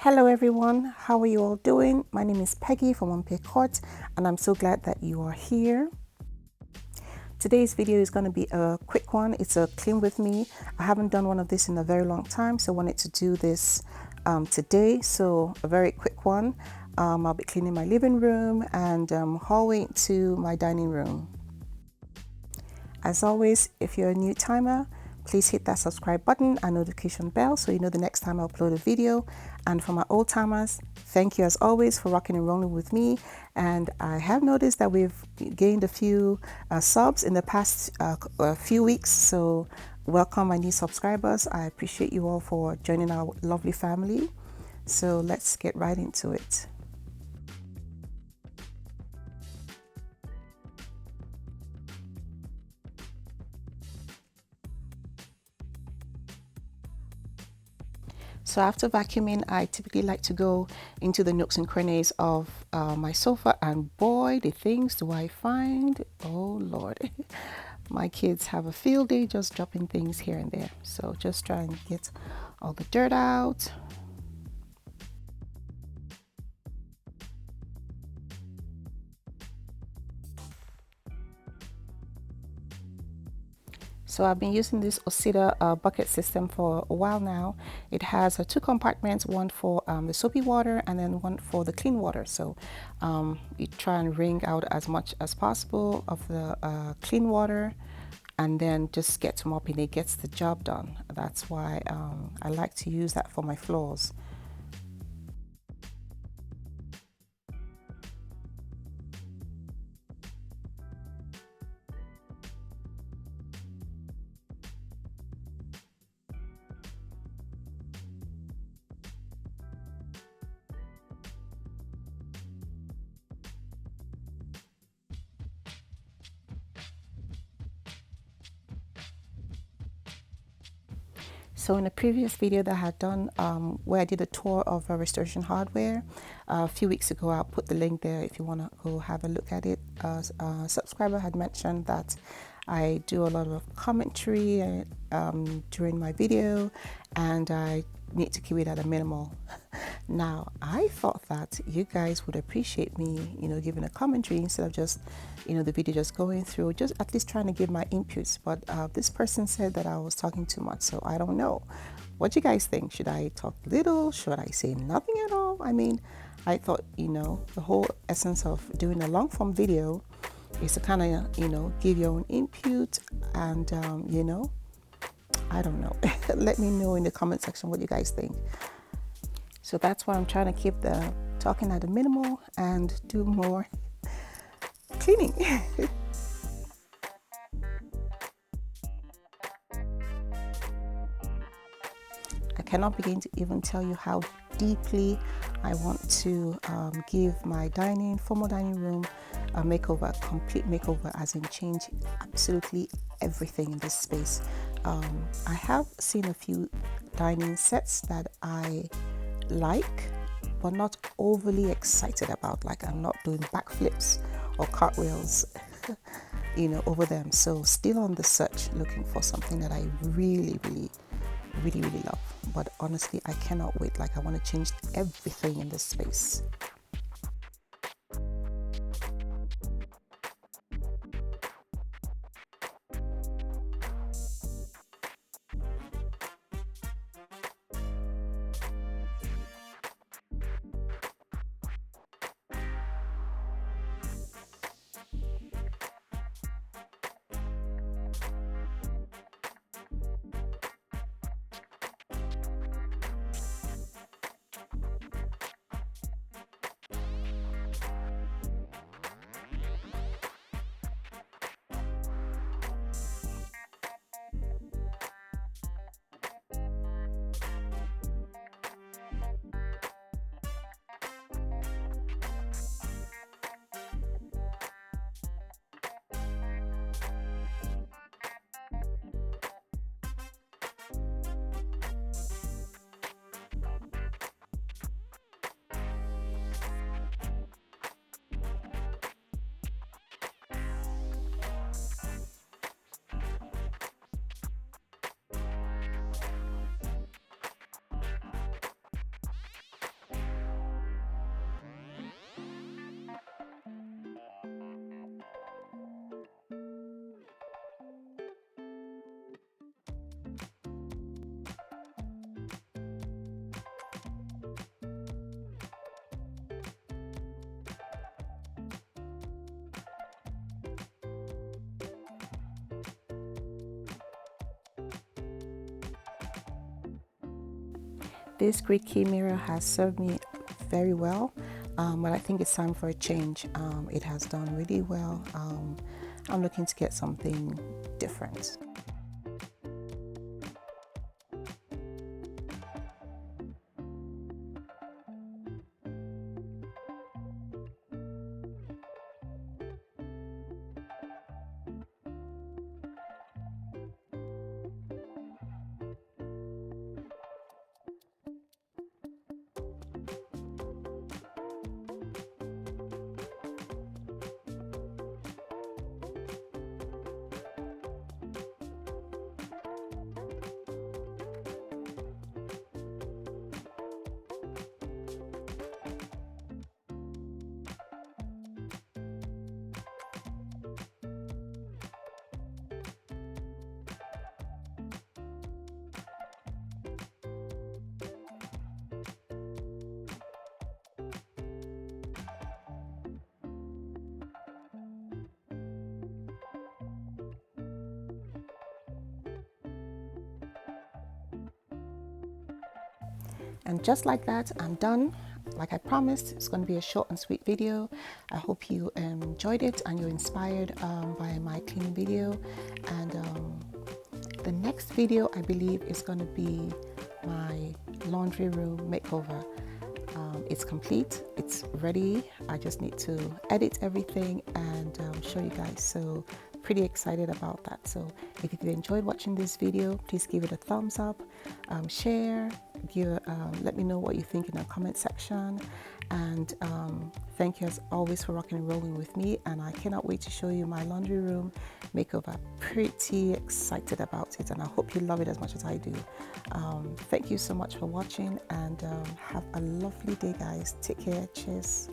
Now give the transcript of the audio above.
Hello everyone, how are you all doing? My name is Peggy from Unpick Court and I'm so glad that you are here. Today's video is going to be a quick one. It's a clean with me. I haven't done one of this in a very long time, so I wanted to do this today. So a very quick one. I'll be cleaning my living room and hallway to my dining room. As always, if you're a new timer, please hit that subscribe button and notification bell so you know the next time I upload a video. And for my old timers, thank you as always for rocking and rolling with me. And I have noticed that we've gained a few subs in the past few weeks. So welcome my new subscribers. I appreciate you all for joining our lovely family. So let's get right into it. So after vacuuming, I typically like to go into the nooks and crannies of my sofa, and boy, the things do I find. Oh Lord, my kids have a field day just dropping things here and there. So just try and get all the dirt out. So I've been using this Osita bucket system for a while now. It has two compartments, one for the soapy water and then one for the clean water. So you try and wring out as much as possible of the clean water and then just get to mopping. It gets the job done. That's why I like to use that for my floors. So in a previous video that I had done where I did a tour of Restoration Hardware a few weeks ago, I'll put the link there if you want to go have a look at it. A subscriber had mentioned that I do a lot of commentary during my video and I need to keep it at a minimal. Now, I thought that you guys would appreciate me, giving a commentary instead of just, the video just going through, just at least trying to give my inputs. But this person said that I was talking too much, so I don't know. What do you guys think? Should I talk little? Should I say nothing at all? I mean, I thought, the whole essence of doing a long form video is to kind of, give your own input and, I don't know. Let me know in the comment section what you guys think. So that's why I'm trying to keep the talking at a minimal and do more cleaning. I cannot begin to even tell you how deeply I want to give my formal dining room a makeover, a complete makeover, as in change absolutely everything in this space. I have seen a few dining sets that I like, but not overly excited about. Like, I'm not doing backflips or cartwheels over them. So still on the search, looking for something that I really love. But honestly, I cannot wait. Like, I want to change everything in this space. This great key mirror has served me very well, but I think it's time for a change. It has done really well. I'm looking to get something different. And just like that, I'm done. Like I promised, it's going to be a short and sweet video. I hope you enjoyed it and you're inspired by my cleaning video. And the next video, I believe, is going to be my laundry room makeover. It's complete, it's ready. I just need to edit everything and show you guys. So pretty excited about that. So if you enjoyed watching this video, please give it a thumbs up, share, let me know what you think in the comment section. And thank you as always for rocking and rolling with me, and I cannot wait to show you my laundry room makeover. Pretty excited about it, and I hope you love it as much as I do. Thank you so much for watching, and have a lovely day, guys. Take care. Cheers.